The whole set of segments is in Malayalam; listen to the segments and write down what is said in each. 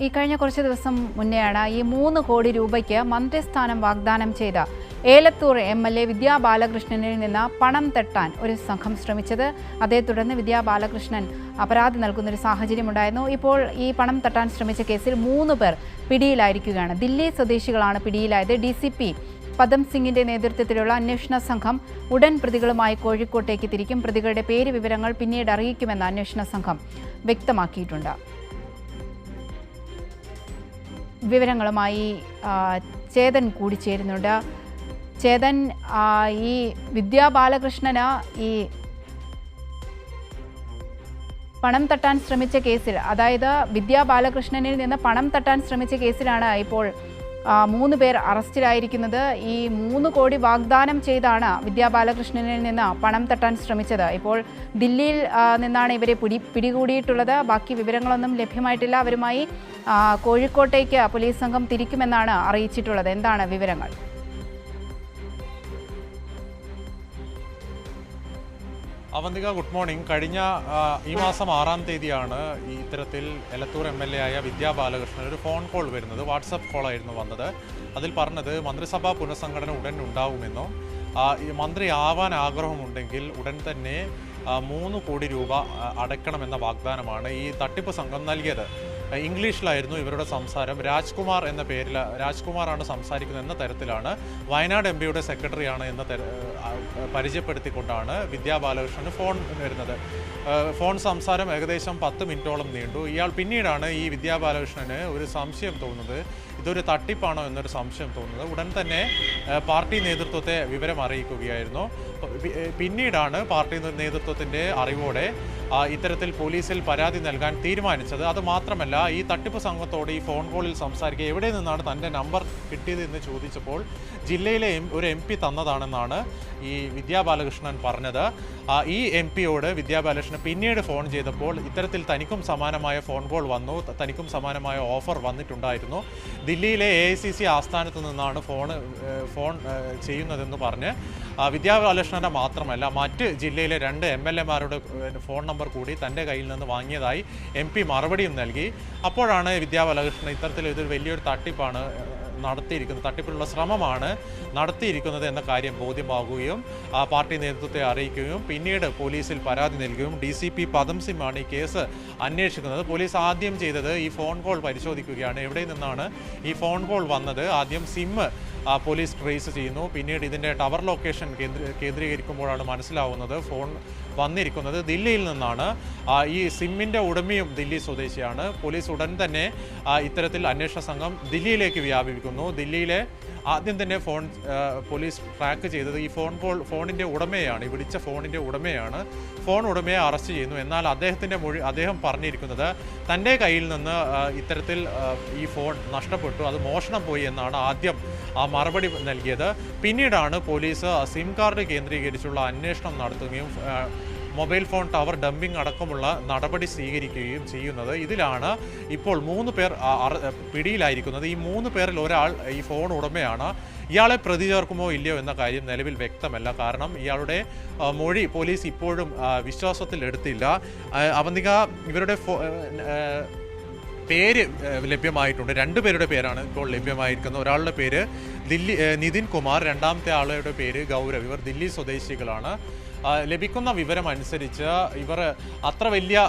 ഈ കഴിഞ്ഞ കുറച്ച് ദിവസം മുന്നെയാണ് ഈ 3 കോടി രൂപയ്ക്ക് മന്ത്രിസ്ഥാനം വാഗ്ദാനം ചെയ്ത ഏലത്തൂർ MLA വിദ്യാ ബാലകൃഷ്ണനിൽ നിന്ന് പണം തട്ടാൻ ഒരു സംഘം ശ്രമിച്ചത്. അതേ തുടർന്ന് വിദ്യാ ബാലകൃഷ്ണൻ പരാതി നൽകുന്നൊരു സാഹചര്യമുണ്ടായിരുന്നു. ഇപ്പോൾ ഈ പണം തട്ടാൻ ശ്രമിച്ച കേസിൽ 3 പേർ പിടിയിലായിരിക്കുകയാണ്. ദില്ലി സ്വദേശികളാണ് പിടിയിലായത്. DCP പദം സിംഗിന്റെ നേതൃത്വത്തിലുള്ള അന്വേഷണ സംഘം ഉടൻ പ്രതികളുമായി കോഴിക്കോട്ടേക്ക് തിരിക്കും. പ്രതികളുടെ പേര് വിവരങ്ങൾ പിന്നീട് അറിയിക്കുമെന്ന് അന്വേഷണ സംഘം വ്യക്തമാക്കിയിട്ടുണ്ട്. വിവരങ്ങളുമായി ചേതൻ കൂടി ചേരുന്നുണ്ട്. ചേതൻ, ഈ വിദ്യാ ബാലകൃഷ്ണന് ഈ പണം തട്ടാൻ ശ്രമിച്ച കേസിൽ, അതായത് വിദ്യാ ബാലകൃഷ്ണനിൽ നിന്ന് പണം തട്ടാൻ ശ്രമിച്ച കേസിലാണ് ഇപ്പോൾ 3 പേർ അറസ്റ്റിലായിരിക്കുന്നത്. ഈ 3 കോടി വാഗ്ദാനം ചെയ്താണ് വിദ്യാ ബാലകൃഷ്ണനിൽ നിന്ന് പണം തട്ടാൻ ശ്രമിച്ചത്. ഇപ്പോൾ ദില്ലിയിൽ നിന്നാണ് ഇവരെ പിടികൂടിയിട്ടുള്ളത്. ബാക്കി വിവരങ്ങളൊന്നും ലഭ്യമായിട്ടില്ല. അവരുമായി കോഴിക്കോട്ടേക്ക് പോലീസ് സംഘം തിരിക്കുമെന്നാണ് അറിയിച്ചിട്ടുള്ളത്. എന്താണ് വിവരങ്ങൾ? Avantika, good morning. കഴിഞ്ഞ ഈ മാസം 6-ാം തീയതിയാണ് ഇത്തരത്തിൽ എലത്തൂർ MLA ആയ വിദ്യാ ബാലകൃഷ്ണൻ ഒരു ഫോൺ കോൾ വരുന്നത്. വാട്സപ്പ് കോളായിരുന്നു വന്നത്. അതിൽ പറഞ്ഞത് മന്ത്രിസഭാ പുനഃസംഘടന ഉടൻ ഉണ്ടാവുമെന്നും മന്ത്രി ആവാൻ ആഗ്രഹമുണ്ടെങ്കിൽ ഉടൻ തന്നെ 3 കോടി രൂപ അടയ്ക്കണമെന്ന വാഗ്ദാനമാണ് ഈ തട്ടിപ്പ് സംഘം നൽകിയത്. ഇംഗ്ലീഷിലായിരുന്നു ഇവരുടെ സംസാരം. രാജ്കുമാർ എന്ന പേരിൽ, രാജ്കുമാറാണ് സംസാരിക്കുന്നത് എന്ന തരത്തിലാണ്, വയനാട് MPയുടെ സെക്രട്ടറിയാണ് എന്ന പരിചയപ്പെടുത്തിക്കൊണ്ടാണ് വിദ്യാ ബാലകൃഷ്ണന് ഫോൺ വരുന്നത്. ഫോൺ സംസാരം ഏകദേശം 10 മിനിറ്റോളം നീണ്ടു. പിന്നീടാണ് ഈ വിദ്യാ ബാലകൃഷ്ണന് ഒരു സംശയം തോന്നുന്നത്, ഇതൊരു തട്ടിപ്പാണോ എന്നൊരു സംശയം തോന്നുന്നത്. ഉടൻ തന്നെ പാർട്ടി നേതൃത്വത്തെ വിവരം അറിയിക്കുകയായിരുന്നു. പിന്നീടാണ് പാർട്ടി നേതൃത്വത്തിൻ്റെ അറിവോടെ ഇത്തരത്തിൽ പോലീസിൽ പരാതി നൽകാൻ തീരുമാനിച്ചത്. അതുമാത്രമല്ല, ഈ തട്ടിപ്പ് സംഘത്തോട് ഈ ഫോൺ കോളിൽ സംസാരിക്കുക, എവിടെ നിന്നാണ് തൻ്റെ നമ്പർ കിട്ടിയത് എന്ന് ചോദിച്ചപ്പോൾ ജില്ലയിലെ ഒരു MP തന്നതാണെന്നാണ് ഈ വിദ്യാ ബാലകൃഷ്ണൻ പറഞ്ഞത്. ഈ MPയോട് വിദ്യാ ബാലകൃഷ്ണൻ പിന്നീട് ഫോൺ ചെയ്തപ്പോൾ ഇത്തരത്തിൽ തനിക്കും സമാനമായ ഫോൺ കോൾ വന്നു, തനിക്കും സമാനമായ ഓഫർ വന്നിട്ടുണ്ടായിരുന്നു, ദില്ലിയിലെ AICC ആസ്ഥാനത്ത് നിന്നാണ് ഫോൺ ചെയ്യുന്നതെന്ന് പറഞ്ഞ് വിദ്യാ ബാലകൃഷ്ണൻ്റെ മാത്രമല്ല മറ്റ് ജില്ലയിലെ 2 MLAമാരുടെ ഫോൺ നമ്പർ കൂടി തൻ്റെ കയ്യിൽ നിന്ന് വാങ്ങിയതായി MP മറുപടിയും നൽകി. അപ്പോഴാണ് വിദ്യാ ബാലകൃഷ്ണൻ ഇത്തരത്തിൽ ഇതൊരു വലിയൊരു തട്ടിപ്പാണ് നടത്തിയിരിക്കുന്നത്, തട്ടിപ്പിനുള്ള ശ്രമമാണ് നടത്തിയിരിക്കുന്നത് എന്ന കാര്യം ബോധ്യമാകുകയും പാർട്ടി നേതൃത്വത്തെ അറിയിക്കുകയും പിന്നീട് പോലീസിൽ പരാതി നൽകുകയും DCP പദം സിംഗാണ് ഈ കേസ് അന്വേഷിക്കുന്നത്. പോലീസ് ആദ്യം ചെയ്തത് ഈ ഫോൺ കോൾ പരിശോധിക്കുകയാണ്. എവിടെ നിന്നാണ് ഈ ഫോൺ കോൾ വന്നത്? ആദ്യം സിം പോലീസ് ട്രേസ് ചെയ്യുന്നു. പിന്നീട് ഇതിൻ്റെ ടവർ ലൊക്കേഷൻ കേന്ദ്രീകരിക്കുമ്പോഴാണ് മനസ്സിലാവുന്നത് ഫോൺ വന്നിരിക്കുന്നത് ദില്ലിയിൽ നിന്നാണ്. ഈ സിമ്മിൻ്റെ ഉടമയും ദില്ലി സ്വദേശിയാണ്. പോലീസ് ഉടൻ തന്നെ ഇത്തരത്തിൽ അന്വേഷണ സംഘം ദില്ലിയിലേക്ക് വ്യാപിപ്പിക്കുന്നു. ദില്ലിയിലെ ആദ്യം തന്നെ പോലീസ് ട്രാക്ക് ചെയ്തത് ഈ ഫോണിൻ്റെ ഉടമയാണ്, ഈ വിളിച്ച ഫോണിൻ്റെ ഉടമയാണ്. ഫോൺ ഉടമയെ അറസ്റ്റ് ചെയ്യുന്നു. എന്നാൽ അദ്ദേഹം പറഞ്ഞിരിക്കുന്നത് തൻ്റെ കയ്യിൽ നിന്ന് ഇത്തരത്തിൽ ഈ ഫോൺ നഷ്ടപ്പെട്ടു, അത് മോഷണം പോയി എന്നാണ് ആദ്യം മറുപടി നൽകിയത്. പിന്നീടാണ് പോലീസ് സിം കാർഡ് കേന്ദ്രീകരിച്ചുള്ള അന്വേഷണം നടത്തുകയും മൊബൈൽ ഫോൺ ടവർ ഡംപിംഗ് അടക്കമുള്ള നടപടി സ്വീകരിക്കുകയും ചെയ്യുന്നത്. ഇതിലാണ് ഇപ്പോൾ 3 പേർ പിടിയിലായിരിക്കുന്നത്. ഈ 3 പേരിൽ ഒരാൾ ഈ ഫോൺ ഉടമയാണ്. ഇയാളെ പ്രതി ചേർക്കുമോ ഇല്ലയോ എന്ന കാര്യം നിലവിൽ വ്യക്തമല്ല. കാരണം ഇയാളുടെ മൊഴി പോലീസ് ഇപ്പോഴും വിശ്വാസത്തിൽ എടുത്തില്ല. അവന്തിക, ഇവരുടെ പേര് ലഭ്യമായിട്ടുണ്ട്. 2 പേരുടെ പേരാണ് ഇപ്പോൾ ലഭ്യമായിരിക്കുന്നത്. ഒരാളുടെ പേര് നിതിൻ കുമാർ, രണ്ടാമത്തെ ആളുടെ പേര് ഗൗരവ്. ഇവർ ദില്ലി സ്വദേശികളാണ്. ലഭിക്കുന്ന വിവരം അനുസരിച്ച് ഇവർ അത്ര വലിയ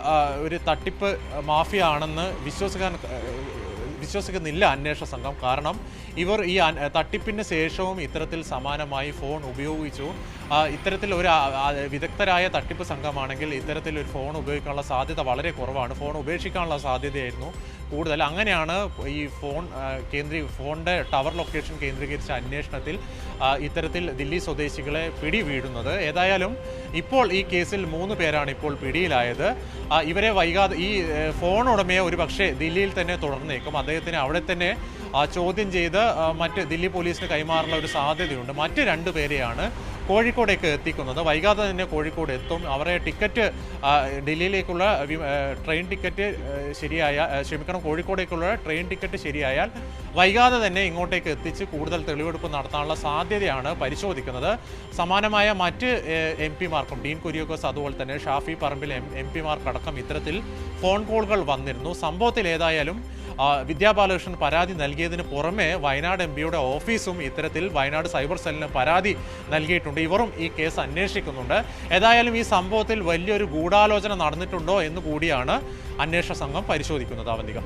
ഒരു തട്ടിപ്പ് മാഫിയ ആണെന്ന് വിശ്വസിക്കുന്നില്ല അന്വേഷണ സംഘം. കാരണം ഇവർ ഈ തട്ടിപ്പിന് ശേഷവും ഇത്തരത്തിൽ സമാനമായി ഫോൺ ഉപയോഗിച്ചു. ഇത്തരത്തിൽ ഒരു വിദഗ്ധരായ തട്ടിപ്പ് സംഘമാണെങ്കിൽ ഇത്തരത്തിൽ ഒരു ഫോൺ ഉപയോഗിക്കാനുള്ള സാധ്യത വളരെ കുറവാണ്. ഫോൺ ഉപേക്ഷിക്കാനുള്ള സാധ്യതയായിരുന്നു കൂടുതൽ. അങ്ങനെയാണ് ഈ ഫോണിൻ്റെ ടവർ ലൊക്കേഷൻ കേന്ദ്രീകരിച്ച അന്വേഷണത്തിൽ ഇത്തരത്തിൽ ദില്ലി സ്വദേശികളെ പിടിവീഴുന്നത്. ഏതായാലും ഇപ്പോൾ ഈ കേസിൽ 3 പേരാണ് ഇപ്പോൾ പിടിയിലായത്. ഇവരെ വൈകാതെ ഈ ഫോൺ ഉടമയെ ഒരു പക്ഷേ ദില്ലിയിൽ തന്നെ തുടർന്നേക്കും. അദ്ദേഹത്തിന് അവിടെ തന്നെ ചോദ്യം ചെയ്ത് മറ്റ് ദില്ലി പോലീസിന് കൈമാറാനുള്ള ഒരു സാധ്യതയുണ്ട്. മറ്റ് 2 പേരെയാണ് കോഴിക്കോടേക്ക് എത്തിക്കുന്നത്. വൈകാതെ തന്നെ കോഴിക്കോട് എത്തും. അവരെ ടിക്കറ്റ്, ഡൽഹിയിലേക്കുള്ള ട്രെയിൻ ടിക്കറ്റ് കോഴിക്കോടേക്കുള്ള ട്രെയിൻ ടിക്കറ്റ് ശരിയായാൽ വൈകാതെ തന്നെ ഇങ്ങോട്ടേക്ക് എത്തിച്ച് കൂടുതൽ തെളിവെടുപ്പ് നടത്താനുള്ള സാധ്യതയാണ് പരിശോധിക്കുന്നത്. സമാനമായ മറ്റ് MPമാർക്കും, ഡീൻ കുര്യാക്കോസ് അതുപോലെ തന്നെ ഷാഫി പറമ്പിൽ MPമാർക്കടക്കം ഇത്തരത്തിൽ ഫോൺ കോളുകൾ വന്നിരുന്നു. സംഭവത്തിൽ ഏതായാലും വിദ്യാ ബാലകൃഷ്ണൻ പരാതി നൽകിയതിന് പുറമെ വയനാട് എംപിയുടെ ഓഫീസും ഇത്തരത്തിൽ വയനാട് സൈബർ സെല്ലിന് പരാതി നൽകിയിട്ടുണ്ട്. ഇവരും ഈ കേസ് അന്വേഷിക്കുന്നുണ്ട്. ഏതായാലും ഈ സംഭവത്തിൽ വലിയൊരു ഗൂഢാലോചന നടന്നിട്ടുണ്ടോ എന്ന് കൂടിയാണ് അന്വേഷണ സംഘം പരിശോധിക്കുന്നത്. അവന്തിക.